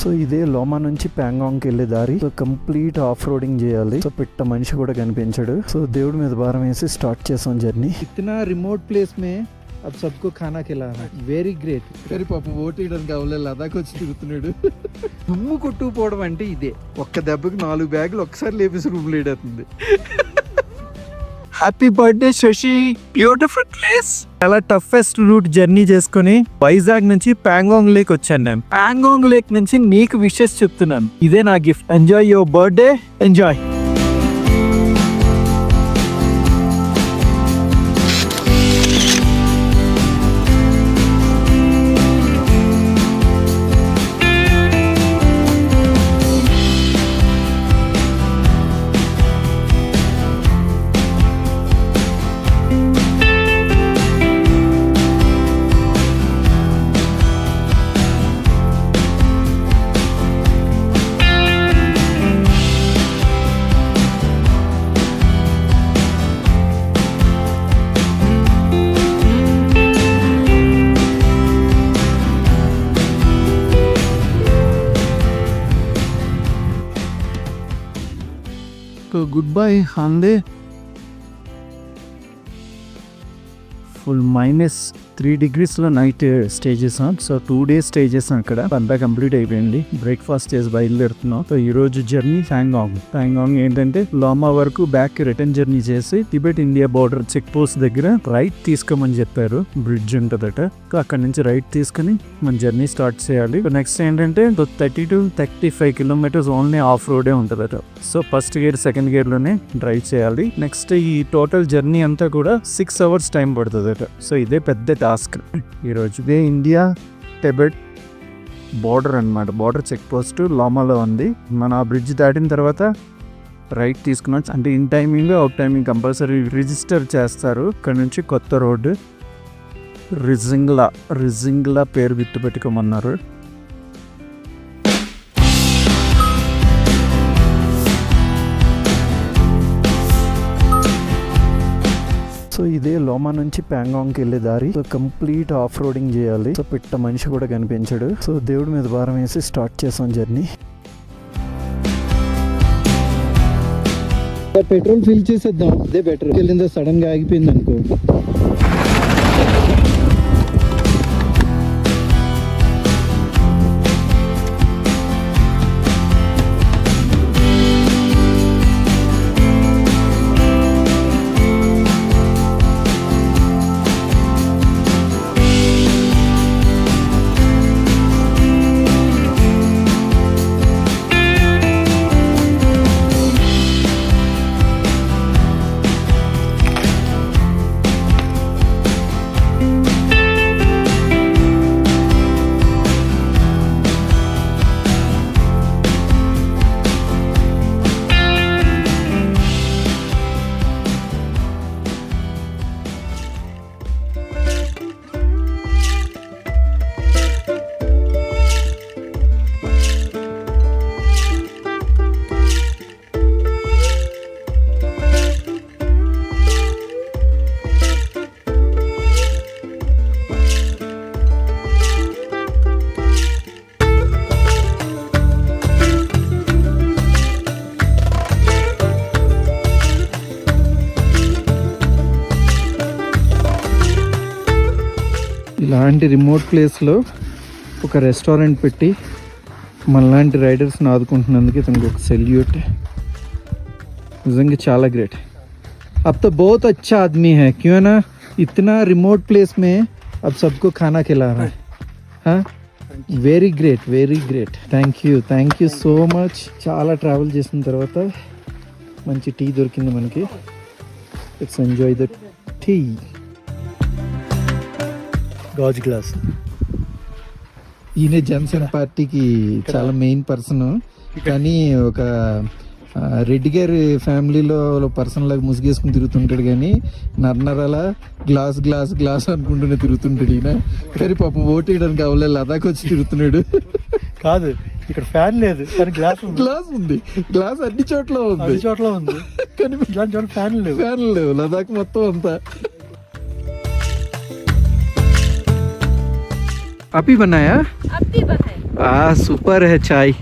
So ఇదే Loma నుంచి ప్యాంగాంగ్కి వెళ్ళే దారి. సో కంప్లీట్ ఆఫ్ రోడింగ్ చేయాలి. సో పిట్ట మనిషి కూడా కనిపించాడు. సో దేవుడి మీద భారం వేసి స్టార్ట్ చేసాం జర్నీ. इतना रिमोट प्लेस में अब सबको खाना खिलाना వెరీ గ్రేట్. సరే పాపం ఓటీయడానికి అవలే లదాఖ్ వచ్చి తిరుగుతున్నాడు. దుమ్ము కొట్టుకుపోవడం అంటే ఇదే. ఒక్క దెబ్బకి 4 బ్యాగులు ఒకసారి లేపేసి రూమ్ లేడవుతుంది. Happy birthday Shashi. Beautiful place. చాలా టఫెస్ట్ రూట్ జర్నీ చేసుకుని వైజాగ్ నుంచి ప్యాంగాంగ్ లేక్ వచ్చాను నేను. ప్యాంగాంగ్ లేక్ నుంచి నీకు విషెస్ చెప్తున్నాను. ఇదే నా gift. Enjoy your birthday. Enjoy. तो गुड बाय हांदे. ఫుల్ -3 degrees లో నైట్ స్టే చేసాం. సో 2 days స్టే చేసాం అక్కడ. అంతా కంప్లీట్ అయిపోయింది. బ్రేక్ఫాస్ట్ చేసి బయలుదేరుతున్నాం. సో ఈ రోజు జర్నీ ప్యాంగాంగ్ ఏంటంటే లోమా వరకు బ్యాక్ రిటర్న్ జర్నీ చేసి Tibet India border check post దగ్గర రైట్ తీసుకోమని చెప్పారు. బ్రిడ్జ్ ఉంటదట. అక్కడ నుంచి రైట్ తీసుకుని మన జర్నీ స్టార్ట్ చేయాలి. నెక్స్ట్ ఏంటంటే 30 to 35 kilometers ఓన్లీ ఆఫ్ రోడే ఉంటదట. So first gear second gear లోనే డ్రైవ్ చేయాలి. నెక్స్ట్ ఈ టోటల్ జర్నీ అంతా కూడా 6 hours టైం పడుతుంది. సో ఇదే పెద్ద టాస్క్ ఈరోజు. ఇదే ఇండియా టిబెట్ బోర్డర్ అన్నమాట. బోర్డర్ చెక్ పోస్ట్ లోమాలో ఉంది. మన ఆ బ్రిడ్జ్ దాటిన తర్వాత రైట్ తీసుకున్నాం. అంటే in timing out timing compulsory register చేస్తారు. ఇక్కడ నుంచి కొత్త రోడ్డు రిజింగ్లా పేరు గుర్తు పెట్టుకోమన్నారు. సో ఇదే లోమా నుంచి ప్యాంగాంగ్కి వెళ్ళే దారి. సో కంప్లీట్ ఆఫ్ రోడింగ్ చేయాలి. సో పిట్ట మనిషి కూడా కనిపించాడు. సో దేవుడి మీద భారం వేసి స్టార్ట్ చేసాం జర్నీ. పెట్రోల్ ఫిల్ చేసేద్దాం. అదే బెటర్. వెళ్ళిందో సడన్ గా ఆగిపోయింది అనుకో. ఇలాంటి రిమోట్ ప్లేస్లో ఒక రెస్టారెంట్ పెట్టి మనలాంటి రైడర్స్ని ఆదుకుంటున్నందుకు ఇతనికి ఒక సెల్యూట్. నిజంగా చాలా గ్రేట్. अब तो बहुत अच्छा आदमी है क्यों ना. इतना रिमोट प्लेस में अब सबको खाना खिला रहा है. हाँ, very great. Thank you so much. చాలా ట్రావెల్ చేసిన తర్వాత మంచి టీ దొరికింది మనకి. Let's enjoy the tea. గాజ్ గ్లాస్. ఈయన జనసేన పార్టీకి చాలా మెయిన్ పర్సన్. కానీ ఒక రెడ్డి గారి ఫ్యామిలీలో పర్సన్ లాగా ముసుగేసుకుని తిరుగుతుంటాడు. కానీ నర్నరలా గ్లాస్ అనుకుంటూనే తిరుగుతుంటాడు ఈయన. కానీ పాపం ఓటేయడానికి అవలే లదాఖ్ వచ్చి తిరుగుతున్నాడు. కాదు, ఇక్కడ ఫ్యాన్ లేదు కానీ గ్లాస్ ఉంది. గ్లాస్ అన్ని చోట్ల ఉంది కానీ ఫ్యాన్ లేవు. లదాఖ్ మొత్తం అంతా. आप ही बनाया? अब भी बनाए। सुपर है चाय,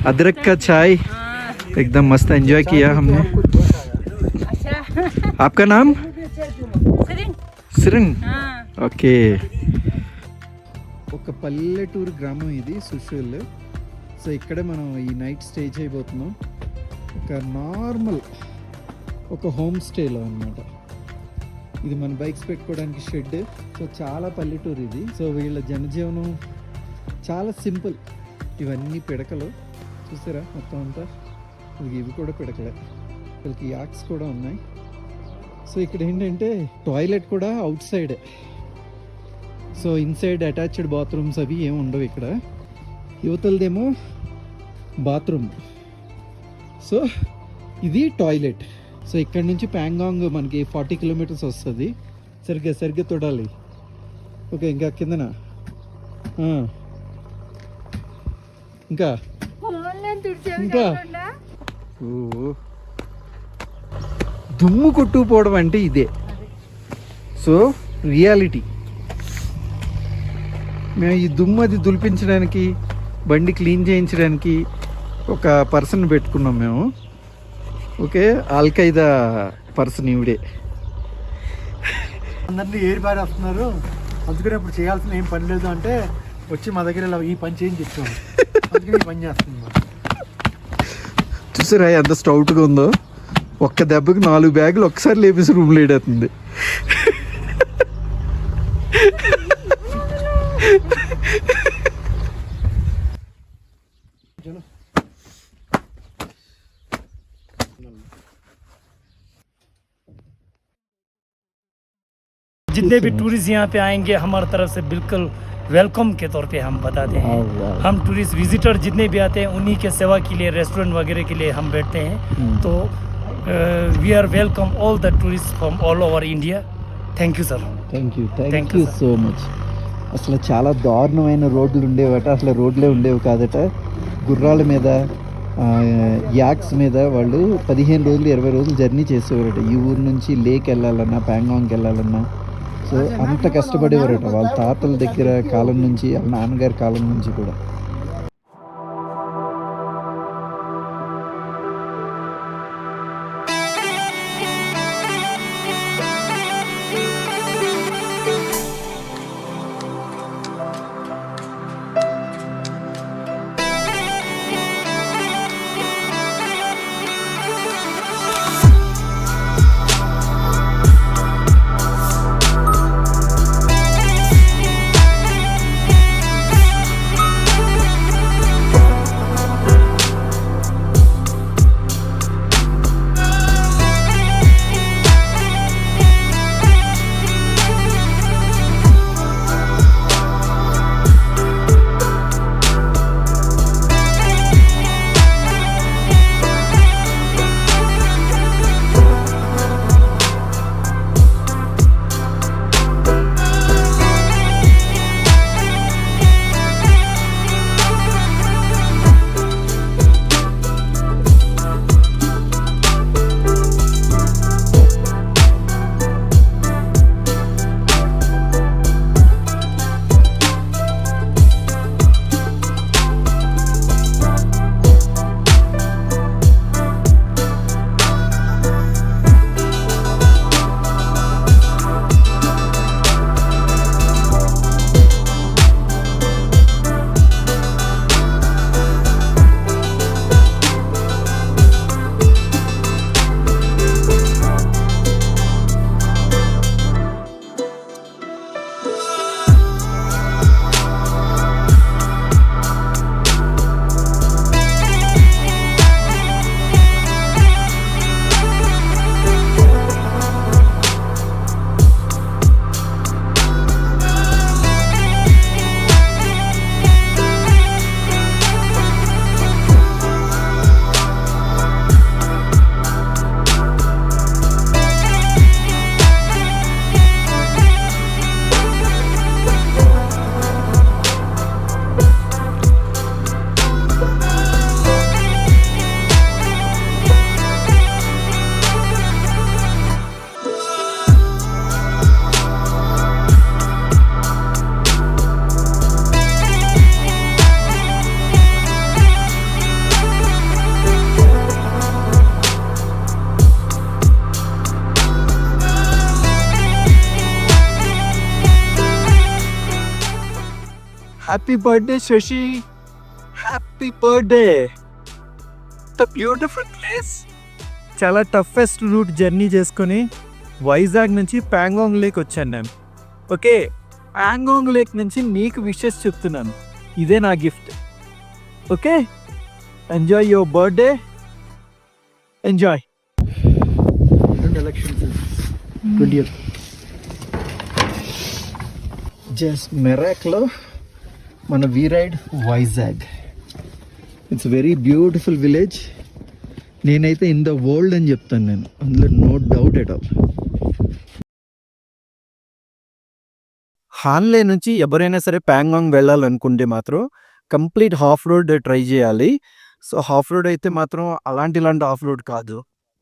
अदरक का चाय एकदम मस्त एंजॉय किया हमने। आपका नाम? సిరిన్. ఓకే. ఒక పల్లెటూరు గ్రామం ఇది సుషుల్. సో ఇక్కడ మనం ఈ నైట్ స్టే చేయబోతున్నాం. ఒక నార్మల్ ఒక హోమ్ స్టేలో అన్నమాట. ఇది మన బైక్స్ పెట్టుకోవడానికి షెడ్. సో చాలా పల్లెటూరు ఇది. సో వీళ్ళ జనజీవనం చాలా సింపుల్. ఇవన్నీ పిడకలు చూసారా మొత్తం అంతా. ఇవి కూడా పిడకలే. వీళ్ళకి యాక్స్ కూడా ఉన్నాయి. సో ఇక్కడ ఏంటంటే టాయిలెట్ కూడా out side. So inside attached bathrooms అవి ఏమి ఉండవు ఇక్కడ. యువతలదేమో బాత్రూమ్. సో ఇది టాయిలెట్. సో ఇక్కడ నుంచి ప్యాంగాంగ్ మనకి 40 కిలోమీటర్స్ వస్తుంది. సరిగ్గా తొడాలి. ఓకే, ఇంకా కిందన ఇంకా దుమ్ము కొట్టుకుపోవడం అంటే ఇదే. So reality. మేము ఈ దుమ్ము అది దులిపించడానికి, బండి క్లీన్ చేయించడానికి ఒక పర్సన్ పెట్టుకున్నాం మేము. ఓకే, ఆల్ఖైదా పర్సన్ ఈవిడే. అందరినీ ఏరిపారి వస్తున్నారు, అందుకనే ఇప్పుడు చేయాల్సిన ఏం పని లేదు అంటే వచ్చి మా దగ్గర ఇలా ఈ పని చేయించి ఇచ్చాము. అందుకని ఈ పని చేస్తున్నాం. చూసారా ఎంత స్టౌట్గా ఉందో. ఒక్క దెబ్బకి 4 బ్యాగులు ఒక్కసారి లేపేసి రూమ్లో వేడవుతుంది. जितने भी टूरिस्ट यहाँ पे आएंगे हमारी तरफ से बिल्कुल वेलकम के तौर पे हम बताते हैं। हम टूरिस्ट विजिटर जितने भी आते हैं उन्हीं के सेवा के लिए रेस्टोरेंट वगैरह के लिए हम बैठते हैं। तो we are welcome all the tourist from all over India. Thank you sir. Thank you so much. అసలు చాలా దారుణమైన రోడ్లు ఉండేవట. అసలు రోడ్లే ఉండేవి కాదట. గుర్రాల మీద, యాక్స్ మీద వాళ్ళు 15 రోజులు 20 రోజులు జర్నీ చేసేవారట. ఈ ఊరు నుంచి లేక్ వెళ్ళాలన్నా, ప్యాంగాంగ్కి వెళ్ళాలన్నా. సో అంత కష్టపడేవారట వాళ్ళ తాతల దగ్గర కాలం నుంచి, వాళ్ళ నాన్నగారి కాలం నుంచి కూడా. Happy birthday Shashi, happy birthday. The beautiful place. చాలా టఫెస్ట్ రూట్ జర్నీ చేసుకొని వైజాగ్ నుంచి ప్యాంగాంగ్ లేక్ వచ్చాను నేను. ఓకే, ప్యాంగాంగ్ లేక్ నుంచి నీకు విషెస్ చెప్తున్నాను. ఇదే నా gift. Okay, enjoy your birthday, enjoy. Elections 20th. Just మెరాక్లో మన we ride Vizag. It's very beautiful village. నేనైతే ఇన్ ద వరల్డ్ అని చెప్తాను నేను, అందులో no doubt at all. Hanle నుంచి ఎవరైనా సరే ప్యాంగాంగ్ వెళ్ళాలనుకుంటే మాత్రం కంప్లీట్ హాఫ్ రోడ్ ట్రై చేయాలి. సో హాఫ్ రోడ్ అయితే మాత్రం ఇలాంటి హాఫ్ రోడ్ కాదు.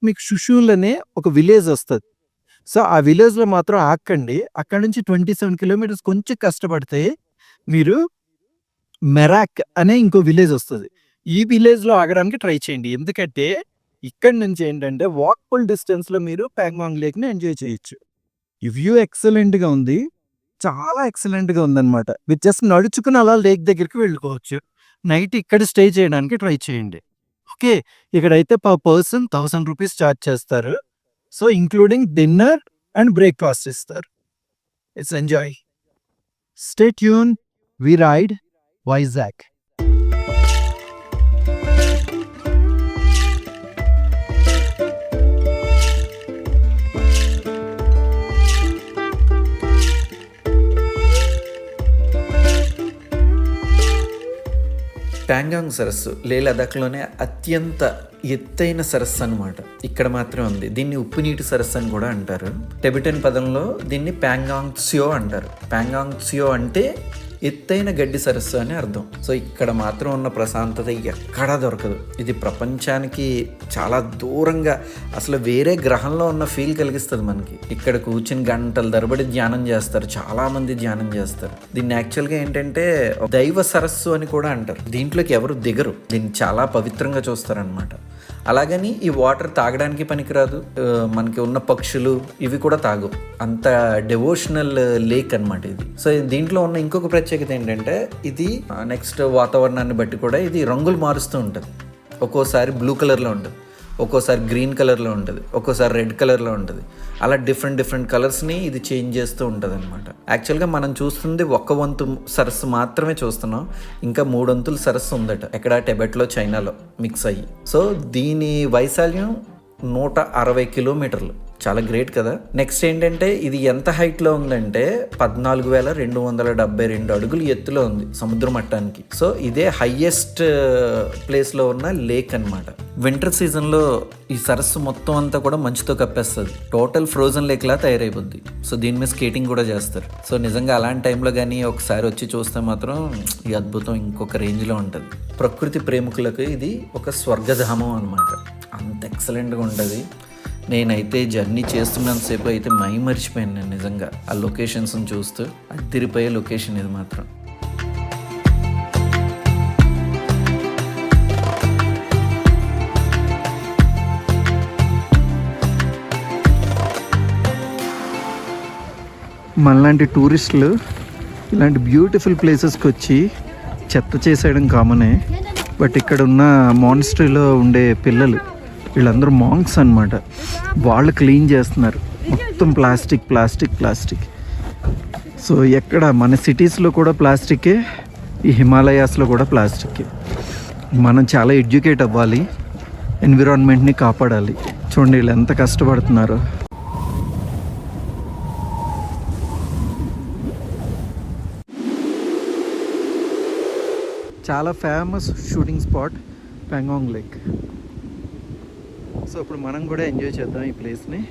మీకు షుషూల్ అనే ఒక విలేజ్ వస్తుంది. సో ఆ విలేజ్లో మాత్రం ఆక్కండి. అక్కడ నుంచి 27 కిలోమీటర్స్ కొంచెం కష్టపడితే మీరు మెరాక్ అనే ఇంకో విలేజ్ వస్తుంది. ఈ విలేజ్లో ఆగడానికి ట్రై చేయండి. ఎందుకంటే ఇక్కడ నుంచి ఏంటంటే వాకబుల్ డిస్టెన్స్లో మీరు ప్యాంగాంగ్ లేక్ని ఎంజాయ్ చేయొచ్చు. ఈ వ్యూ ఎక్సలెంట్గా ఉంది, చాలా ఎక్సలెంట్గా ఉందన్నమాట. మీరు జస్ట్ నడుచుకుని అలా లేక్ దగ్గరికి వెళ్ళిపోవచ్చు. నైట్ ఇక్కడ స్టే చేయడానికి ట్రై చేయండి. ఓకే, ఇక్కడైతే పర్ పర్సన్ 1000 రూపీస్ ఛార్జ్ చేస్తారు. So including dinner and breakfast ఇస్తారు. It's enjoy. Stay tune. We ride Vizag. Pangong సరస్సు లే లదాఖ్లోనే అత్యంత ఎత్తైన సరస్సు అనమాట. ఇక్కడ మాత్రమే ఉంది. దీన్ని ఉప్పు నీటి సరస్సు అని కూడా అంటారు. టిబెటన్ పదంలో దీన్ని ప్యాంగాంగ్ త్సియో అంటారు. ప్యాంగాంగ్ త్సియో అంటే ఎత్తైన గడ్డి సరస్సు అని అర్థం. సో ఇక్కడ మాత్రం ఉన్న ప్రశాంతత ఎక్కడా దొరకదు. ఇది ప్రపంచానికి చాలా దూరంగా, అసలు వేరే గ్రహంలో ఉన్న ఫీల్ కలిగిస్తుంది మనకి. ఇక్కడ కూర్చుని గంటల తరబడి ధ్యానం చేస్తారు. చాలా మంది ధ్యానం చేస్తారు. దీన్ని యాక్చువల్గా ఏంటంటే దైవ సరస్సు అని కూడా అంటారు. దీంట్లోకి ఎవరు దిగరు. దీన్ని చాలా పవిత్రంగా చూస్తారనమాట. అలాగని ఈ వాటర్ తాగడానికి పనికిరాదు. మనకి ఉన్న పక్షులు ఇవి కూడా తాగు. అంత డెవోషనల్ లేక్ అనమాట ఇది. సో దీంట్లో ఉన్న ఇంకొక ప్రత్యేకత ఏంటంటే ఇది నెక్స్ట్ వాతావరణాన్ని బట్టి కూడా ఇది రంగులు మారుస్తూ ఉంటుంది. ఒక్కోసారి బ్లూ కలర్లో ఉంటుంది, ఒక్కోసారి గ్రీన్ కలర్లో ఉంటుంది, ఒక్కోసారి రెడ్ కలర్లో ఉంటుంది. అలా డిఫరెంట్ కలర్స్ని ఇది చేంజ్ చేస్తూ ఉంటుంది అనమాట. యాక్చువల్గా మనం చూస్తుంది 1 వంతు సరస్సు మాత్రమే చూస్తున్నాం. ఇంకా 3 వంతుల సరస్సు ఉందట ఎక్కడ, టిబెట్లో, చైనాలో మిక్స్ అయ్యి. సో దీని వైశాల్యం 160 కిలోమీటర్లు. చాలా గ్రేట్ కదా. నెక్స్ట్ ఏంటంటే ఇది ఎంత హైట్లో ఉందంటే 14,272 అడుగులు ఎత్తులో ఉంది సముద్ర మట్టానికి. సో ఇదే హైయెస్ట్ ప్లేస్లో ఉన్న లేక్ అనమాట. వింటర్ సీజన్లో ఈ సరస్సు మొత్తం అంతా కూడా మంచుతో కప్పేస్తుంది. టోటల్ ఫ్రోజన్ లేక్ లా తయారైపోద్ది. సో దీని మీద స్కేటింగ్ కూడా చేస్తారు. సో నిజంగా అలాంటి టైంలో కానీ ఒకసారి వచ్చి చూస్తే మాత్రం ఈ అద్భుతం ఇంకొక రేంజ్లో ఉంటుంది. ప్రకృతి ప్రేమికులకు ఇది ఒక స్వర్గధామం అనమాట. అంత ఎక్సలెంట్గా ఉంటుంది. నేనైతే జర్నీ చేస్తున్నంతసేపు అయితే మర్చిపోయాను నేను నిజంగా ఆ లొకేషన్స్ని చూస్తూ. అదిరిపోయే లొకేషన్ ఇది మాత్రం. మనలాంటి టూరిస్టులు ఇలాంటి బ్యూటిఫుల్ ప్లేసెస్కి వచ్చి చెత్త చేసేయడం కామనే. బట్ ఇక్కడ ఉన్న మానిస్ట్రీలో ఉండే పిల్లలు వీళ్ళందరూ మాంక్స్ అన్నమాట. వాళ్ళు క్లీన్ చేస్తున్నారు. మొత్తం ప్లాస్టిక్. సో ఎక్కడ మన సిటీస్లో కూడా ప్లాస్టికే, ఈ హిమాలయాస్లో కూడా ప్లాస్టికే. మనం చాలా ఎడ్యుకేట్ అవ్వాలి, ఎన్విరాన్మెంట్ని కాపాడాలి. చూడండి వీళ్ళు ఎంత కష్టపడుతున్నారో. చాలా famous shooting spot Pangong lake. So ఇప్పుడు మనం కూడా ఎంజాయ్ చేద్దాం ఈ ప్లేస్ని.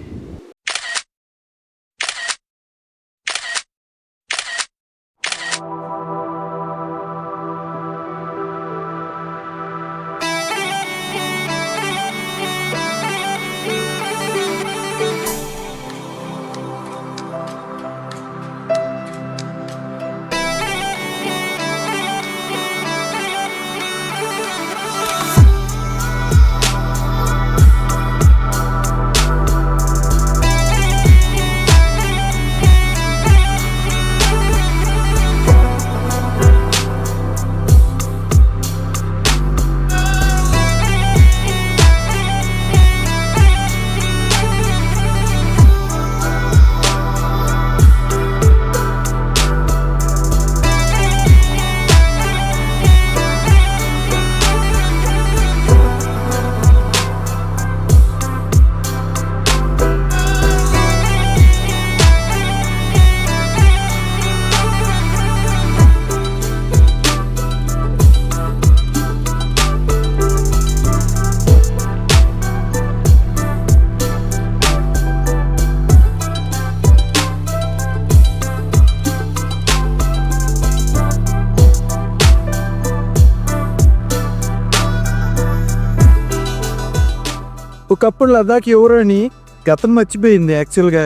ఒకప్పుడు లదాఖ్ ఎవరని గతం మర్చిపోయింది యాక్చువల్గా.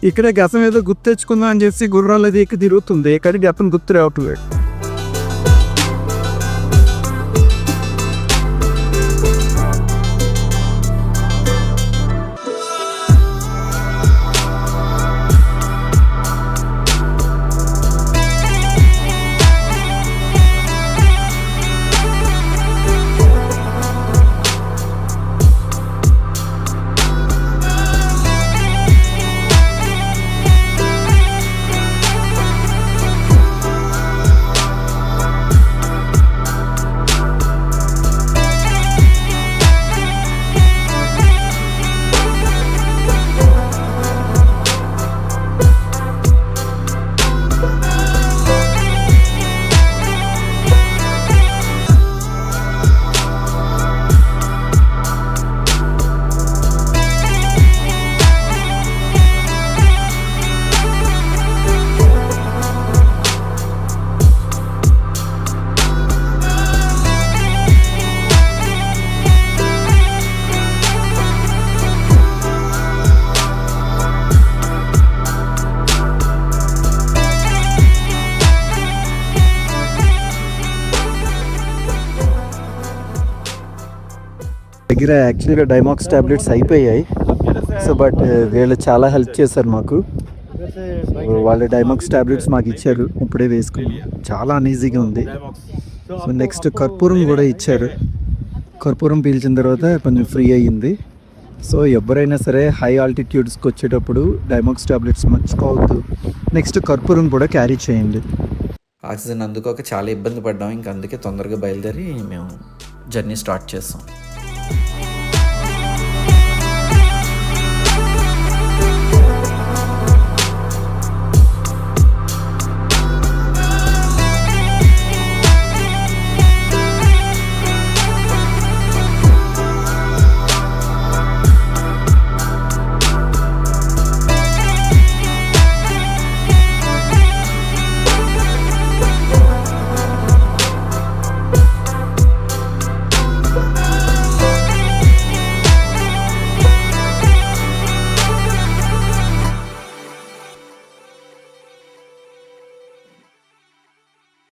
ఇక్కడే గతం ఏదో గుర్తు తెచ్చుకుందాం అని చెప్పి గుర్రాలు అది ఎక్కి తిరుగుతుంది, కానీ గతం గుర్తు రావట్లేదు. దగ్గర యాక్చువల్గా డైమాక్స్ టాబ్లెట్స్ అయిపోయాయి. సో బట్ వీళ్ళు చాలా హెల్ప్ చేశారు మాకు. వాళ్ళ డైమాక్స్ టాబ్లెట్స్ మాకు ఇచ్చారు, ఇప్పుడే వేసుకుని చాలా అన్ఈజీగా ఉంది. సో నెక్స్ట్ కర్పూరం కూడా ఇచ్చారు. కర్పూరం పీల్చిన తర్వాత కొంచెం ఫ్రీ అయ్యింది. సో ఎవరైనా సరే హై ఆల్టిట్యూడ్స్కి వచ్చేటప్పుడు డైమాక్స్ టాబ్లెట్స్ మర్చిపోవద్దు. నెక్స్ట్ కర్పూరం కూడా క్యారీ చేయండి. ఆక్సిజన్ అందుకోక చాలా ఇబ్బంది పడ్డాం. ఇంకా అందుకే తొందరగా బయలుదేరి మేము జర్నీ స్టార్ట్ చేస్తాం.